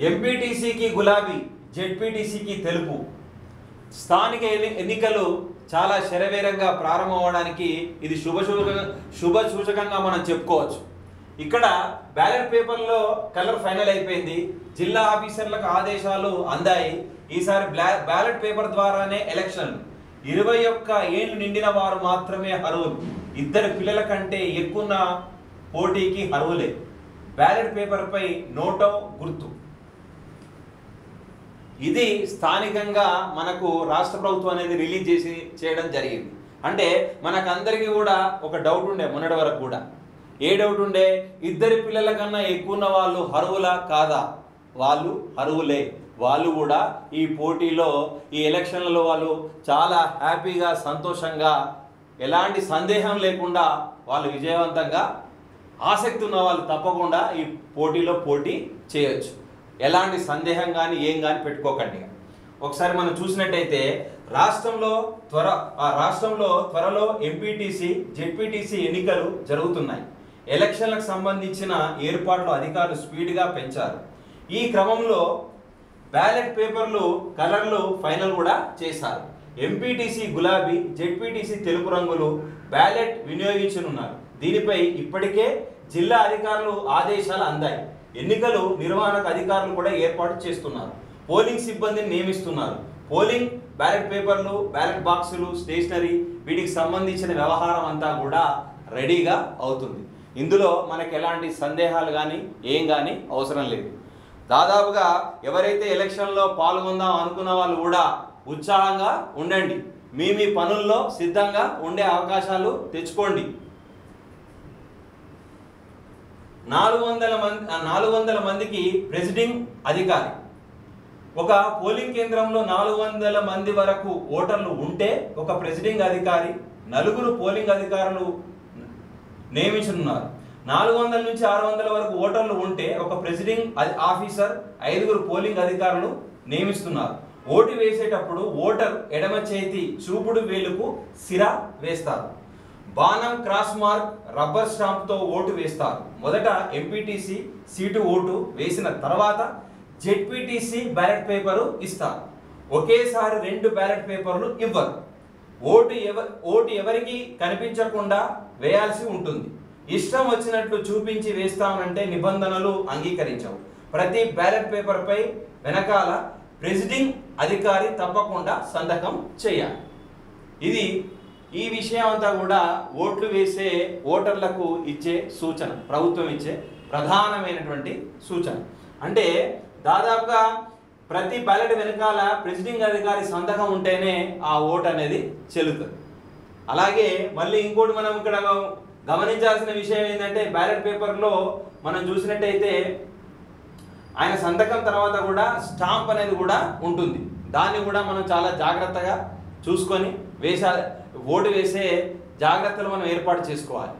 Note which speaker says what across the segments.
Speaker 1: ఎంపీటీసీకి గులాబీ, జెడ్పీటీసీకి తెలుపు. స్థానిక ఎన్నికలు చాలా శరవేగంగా ప్రారంభమవడానికి ఇది శుభ సూచకంగా మనం చెప్పుకోవచ్చు. ఇక్కడ బ్యాలెట్ పేపర్లో కలర్ ఫైనల్ అయిపోయింది. జిల్లా ఆఫీసర్లకు ఆదేశాలు అందాయి. ఈసారి బ్యాలెట్ పేపర్ ద్వారానే ఎలక్షన్లు. 21 ఏళ్ళు నిండిన వారు మాత్రమే అర్హులు. 2 పిల్లల కంటే ఎక్కువ పోటీకి అర్హులే. బ్యాలెట్ పేపర్పై నోటో గుర్తు. ఇది స్థానికంగా మనకు రాష్ట్ర ప్రభుత్వం అనేది రిలీజ్ చేయడం జరిగింది. అంటే మనకందరికీ కూడా ఒక డౌట్ ఉండే మొన్నటి వరకు కూడా. ఏ డౌట్ ఉండే? 2 పిల్లల కన్నా ఎక్కువ ఉన్న వాళ్ళు అర్హులా కాదా? వాళ్ళు అర్హులే. వాళ్ళు కూడా ఈ పోటీలో, ఈ ఎలక్షన్లలో వాళ్ళు చాలా హ్యాపీగా, సంతోషంగా, ఎలాంటి సందేహం లేకుండా వాళ్ళు విజయవంతంగా, ఆసక్తి ఉన్న వాళ్ళు తప్పకుండా ఈ పోటీలో పోటీ చేయొచ్చు. ఎలాంటి సందేహం కానీ ఏం కానీ పెట్టుకోకండి. ఒకసారి మనం చూసినట్టయితే రాష్ట్రంలో త్వరలో ఎంపీటీసీ, జెడ్పీటీసీ ఎన్నికలు జరుగుతున్నాయి. ఎలక్షన్లకు సంబంధించిన ఏర్పాట్లు అధికారులు స్పీడ్గా పెంచారు. ఈ క్రమంలో బ్యాలెట్ పేపర్లు కలర్లు ఫైనల్ కూడా చేశారు. ఎంపీటీసీ గులాబీ, జెడ్పీటీసీ తెలుపు రంగులు బ్యాలెట్ వినియోగించనున్నారు. దీనిపై ఇప్పటికే జిల్లా అధికారులు ఆదేశాలు అందాయి. ఎన్నికలు నిర్వహణకు అధికారులు కూడా ఏర్పాటు చేస్తున్నారు. పోలింగ్ సిబ్బందిని నియమిస్తున్నారు. పోలింగ్, బ్యాలెట్ పేపర్లు, బ్యాలెట్ బాక్సులు, స్టేషనరీ, వీటికి సంబంధించిన వ్యవహారం అంతా కూడా రెడీగా అవుతుంది. ఇందులో మనకు ఎలాంటి సందేహాలు కానీ ఏం కానీ అవసరం లేదు. దాదాపుగా ఎవరైతే ఎలక్షన్లో పాల్గొందాం అనుకున్న వాళ్ళు కూడా ఉత్సాహంగా ఉండండి. మీ పనుల్లో సిద్ధంగా ఉండే అవకాశాలు తెచ్చుకోండి. 400 మందికి ప్రెసిడింగ్ అధికారి. ఒక పోలింగ్ కేంద్రంలో 400 మంది వరకు ఓటర్లు ఉంటే ఒక ప్రెసిడింగ్ అధికారి, 4 పోలింగ్ అధికారులు నియమించనున్నారు. 400 నుంచి 600 వరకు ఓటర్లు ఉంటే ఒక ప్రెసిడింగ్ ఆఫీసర్, 5 పోలింగ్ అధికారులు నియమిస్తున్నారు. ఓటు వేసేటప్పుడు ఓటర్ ఎడమ చేతి చూపుడు వేలుకు సిరా వేస్తారు. బాణం, క్రాస్ మార్క్, రబ్బర్ స్టాంప్తో ఓటు వేస్తారు. మొదట ఎంపీటీసీ సీటు ఓటు వేసిన తర్వాత జెడ్పీటీసీ బ్యాలెట్ పేపరు ఇస్తారు. ఒకేసారి 2 బ్యాలెట్ పేపర్లు ఇవ్వరు. ఓటు ఎవరికి కనిపించకుండా వేయాల్సి ఉంటుంది. ఇష్టం వచ్చినట్లు చూపించి వేస్తామంటే నిబంధనలు అంగీకరించవు. ప్రతి బ్యాలెట్ పేపర్పై వెనకాల ప్రెసిడింగ్ అధికారి తప్పకుండా సంతకం చేయాలి. ఈ విషయం అంతా కూడా ఓట్లు వేసే ఓటర్లకు ఇచ్చే సూచన, ప్రభుత్వం ఇచ్చే ప్రధానమైనటువంటి సూచన. అంటే దాదాపుగా ప్రతి బ్యాలెట్ వెనకాల ప్రెసిడింగ్ అధికారి సంతకం ఉంటేనే ఆ ఓటు అనేది చెల్లుతుంది. అలాగే మళ్ళీ ఇంకోటి మనం ఇక్కడ గమనించాల్సిన విషయం ఏంటంటే బ్యాలెట్ పేపర్లో మనం చూసినట్టయితే ఆయన సంతకం తర్వాత కూడా స్టాంప్ అనేది కూడా ఉంటుంది. దాన్ని కూడా మనం చాలా జాగ్రత్తగా చూసుకొని ఓటు వేసే జాగ్రత్తలు మనం ఏర్పాటు చేసుకోవాలి.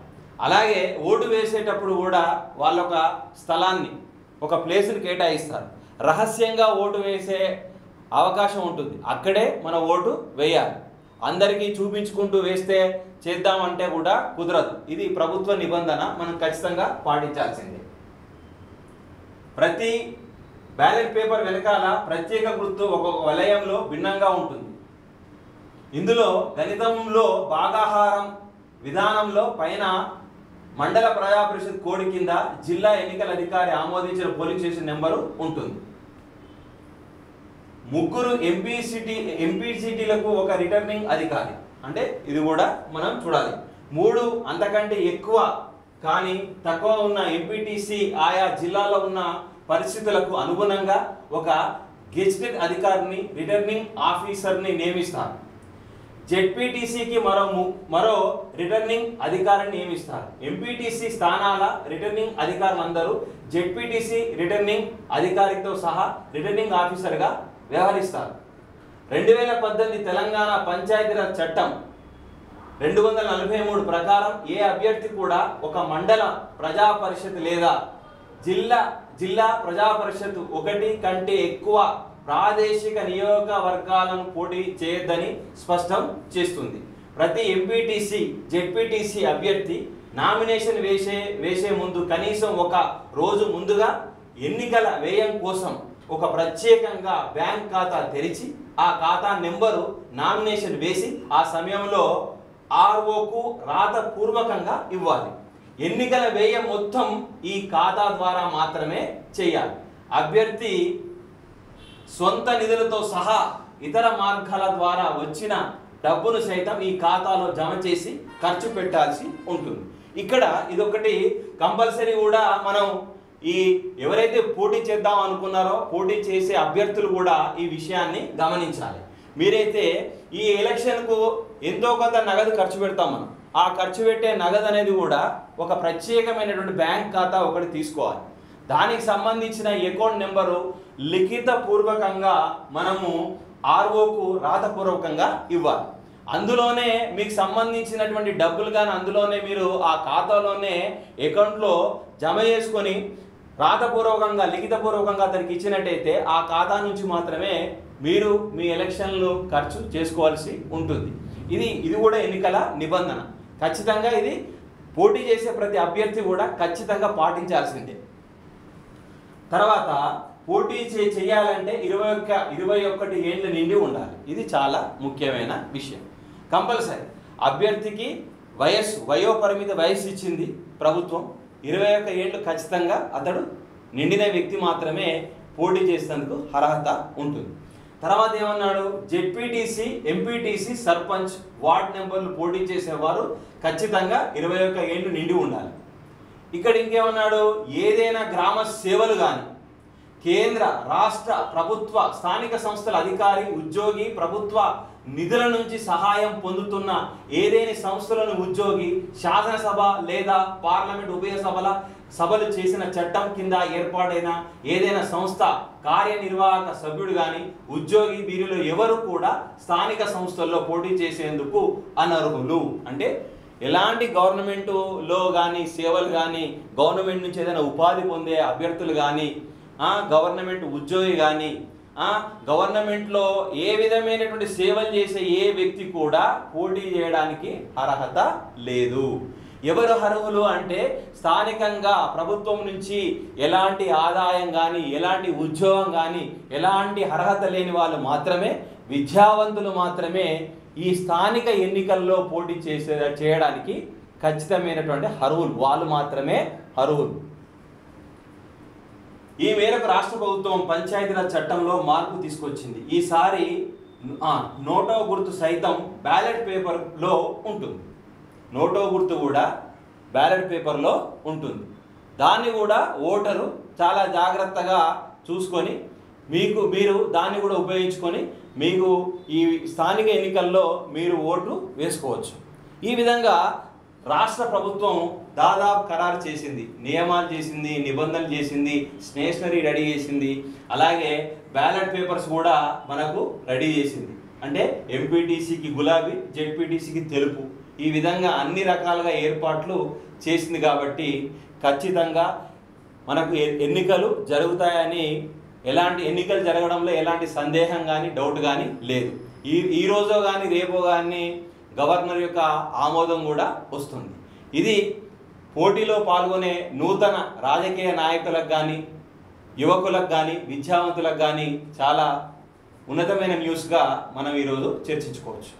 Speaker 1: అలాగే ఓటు వేసేటప్పుడు కూడా వాళ్ళొక స్థలాన్ని, ఒక ప్లేస్ని కేటాయిస్తారు. రహస్యంగా ఓటు వేసే అవకాశం ఉంటుంది. అక్కడే మన ఓటు వేయాలి. అందరికీ చూపించుకుంటూ వేస్తే చేద్దామంటే కూడా కుదరదు. ఇది ప్రభుత్వ నిబంధన, మనం ఖచ్చితంగా పాటించాల్సిందే. ప్రతి బ్యాలెట్ పేపర్ వెనకాల ప్రత్యేక గుర్తు ఒక్కొక్క వలయంలో భిన్నంగా ఉంటుంది. ఇందులో గణితంలో భాగాహారం విధానంలో పైన మండల ప్రజా పరిషత్ కోడ్ కింద జిల్లా ఎన్నికల అధికారి ఆమోదించిన పోలింగ్ స్టేషన్ నెంబరు ఉంటుంది. 3 ఎంపీసీటీలకు ఒక రిటర్నింగ్ అధికారి. అంటే ఇది కూడా మనం చూడాలి. 3 అంతకంటే ఎక్కువ కానీ తక్కువ ఉన్న ఎంపీటీసీ ఆయా జిల్లాలో ఉన్న పరిస్థితులకు అనుగుణంగా ఒక గెజిటెడ్ అధికారిని, రిటర్నింగ్ ఆఫీసర్ని నియమిస్తారు. జెడ్పీటీసీకి మరో రిటర్నింగ్ అధికారిని నియమిస్తారు. ఎంపీటీసీ స్థానాల రిటర్నింగ్ అధికారులందరూ జెడ్పీటీసీ రిటర్నింగ్ అధికారితో సహా రిటర్నింగ్ ఆఫీసర్గా వ్యవహరిస్తారు. 2018 తెలంగాణ పంచాయతీరాజ్ చట్టం 243 ప్రకారం ఏ అభ్యర్థి కూడా ఒక మండల ప్రజా పరిషత్ లేదా జిల్లా ప్రజా పరిషత్ 1 కంటే ఎక్కువ ప్రాదేశిక నియోజకవర్గాలను పోటీ చేయొద్దని స్పష్టం చేస్తుంది. ప్రతి ఎంపీటీసీ, జెడ్పీటీసీ అభ్యర్థి నామినేషన్ వేసే ముందు కనీసం 1 రోజు ముందుగా ఎన్నికల వ్యయం కోసం ఒక ప్రత్యేకంగా బ్యాంక్ ఖాతా తెరిచి ఆ ఖాతా నెంబరు నామినేషన్ వేసి ఆ సమయంలో ఆర్ఓకు రాతపూర్వకంగా ఇవ్వాలి. ఎన్నికల వ్యయం మొత్తం ఈ ఖాతా ద్వారా మాత్రమే చేయాలి. అభ్యర్థి సొంత నిధులతో సహా ఇతర మార్గాల ద్వారా వచ్చిన డబ్బును సైతం ఈ ఖాతాలో జమ చేసి ఖర్చు పెట్టాల్సి ఉంటుంది. ఇక్కడ ఇదొకటి కంపల్సరీ కూడా మనం ఈ ఎవరైతే పోటీ చేద్దాం అనుకున్నారో పోటీ చేసే అభ్యర్థులు కూడా ఈ విషయాన్ని గమనించాలి. మీరైతే ఈ ఎలక్షన్కు ఎంతో కొంత నగదు ఖర్చు పెడతాం మనం. ఆ ఖర్చు పెట్టే నగదు అనేది కూడా ఒక ప్రత్యేకమైనటువంటి బ్యాంక్ ఖాతా ఒకటి తీసుకోవాలి. దానికి సంబంధించిన అకౌంట్ నెంబరు లిఖిత పూర్వకంగా మనము ఆర్ఓకు రాతపూర్వకంగా ఇవ్వాలి. అందులోనే మీకు సంబంధించినటువంటి డబ్బులు కానీ అందులోనే మీరు ఆ ఖాతాలోనే అకౌంట్లో జమ చేసుకొని రాతపూర్వకంగా లిఖితపూర్వకంగా అతనికి ఇచ్చినట్టయితే ఆ ఖాతా నుంచి మాత్రమే మీరు మీ ఎలక్షన్లు ఖర్చు చేసుకోవాల్సి ఉంటుంది. ఇది కూడా ఎన్నికల నిబంధన. ఖచ్చితంగా ఇది పోటీ చేసే ప్రతి అభ్యర్థి కూడా ఖచ్చితంగా పాటించాల్సిందే. తర్వాత పోటీ చేయాలంటే 21 ఏళ్ళు నిండి ఉండాలి. ఇది చాలా ముఖ్యమైన విషయం. కంపల్సరీ అభ్యర్థికి వయోపరిమిత వయసు ఇచ్చింది ప్రభుత్వం. 21 ఏళ్ళు ఖచ్చితంగా అతడు నిండిన వ్యక్తి మాత్రమే పోటీ చేసేందుకు అర్హత ఉంటుంది. తర్వాత ఏమన్నాడు, జెడ్పీటీసీ, ఎంపీటీసీ, సర్పంచ్, వార్డ్ మెంబర్లు పోటీ చేసేవారు ఖచ్చితంగా 21 ఏళ్ళు నిండి ఉండాలి. ఇక్కడ ఇంకేమన్నాడు, ఏదైనా గ్రామ సేవలు కానీ కేంద్ర రాష్ట్ర ప్రభుత్వ స్థానిక సంస్థల అధికారి, ఉద్యోగి, ప్రభుత్వ నిధుల నుంచి సహాయం పొందుతున్న ఏదైనా సంస్థలను ఉద్యోగి శాసనసభ లేదా పార్లమెంట్ ఉభయ సభలు చేసిన చట్టం కింద ఏర్పాటైన ఏదైనా సంస్థ కార్యనిర్వాహక సభ్యుడు కానీ ఉద్యోగి వీరిలో ఎవరు కూడా స్థానిక సంస్థల్లో పోటీ చేసేందుకు అనర్హులు. అంటే ఎలాంటి గవర్నమెంట్లో కానీ సేవలు కానీ గవర్నమెంట్ నుంచి ఏదైనా ఉపాధి పొందే అభ్యర్థులు కానీ గవర్నమెంట్ ఉద్యోగి కానీ గవర్నమెంట్లో ఏ విధమైనటువంటి సేవలు చేసే ఏ వ్యక్తి కూడా పోటీ చేయడానికి అర్హత లేదు. ఎవరు అర్హులు అంటే స్థానికంగా ప్రభుత్వం నుంచి ఎలాంటి ఆదాయం కానీ ఎలాంటి ఉద్యోగం కానీ ఎలాంటి అర్హత లేని వాళ్ళు మాత్రమే, విద్యావంతులు మాత్రమే ఈ స్థానిక ఎన్నికల్లో పోటీ చేయడానికి ఖచ్చితమైనటువంటి అర్హులు. వాళ్ళు మాత్రమే అర్హులు. ఈ మేరకు రాష్ట్ర ప్రభుత్వం పంచాయతీరాజ్ చట్టంలో మార్పు తీసుకొచ్చింది. ఈసారి నోటో గుర్తు సైతం బ్యాలెట్ పేపర్లో ఉంటుంది. నోటో గుర్తు కూడా బ్యాలెట్ పేపర్లో ఉంటుంది. దాన్ని కూడా ఓటరు చాలా జాగ్రత్తగా చూసుకొని మీరు దాన్ని కూడా ఉపయోగించుకొని మీకు ఈ స్థానిక ఎన్నికల్లో మీరు ఓట్లు వేసుకోవచ్చు. ఈ విధంగా రాష్ట్ర ప్రభుత్వం దాదాపు ఖరారు చేసింది, నియమాలు చేసింది, నిబంధనలు చేసింది, స్టేషనరీ రెడీ చేసింది, అలాగే బ్యాలెట్ పేపర్స్ కూడా మనకు రెడీ చేసింది. అంటే ఎంపీటీసీకి గులాబీ, జెడ్పీటీసీకి తెలుపు, ఈ విధంగా అన్ని రకాలుగా ఏర్పాట్లు చేసింది. కాబట్టి ఖచ్చితంగా మనకు ఎన్నికలు జరుగుతాయని ఎన్నికలు జరగడంలో ఎలాంటి సందేహం కానీ డౌట్ కానీ లేదు. ఈ రోజో కానీ రేపో కానీ గవర్నర్ యొక్క ఆమోదం కూడా వస్తుంది. ఇది పోటీలో పాల్గొనే నూతన రాజకీయ నాయకులకు కానీ యువకులకు కానీ విద్యావంతులకు కానీ చాలా ఉన్నతమైన న్యూస్గా మనం ఈరోజు చర్చించుకోవచ్చు.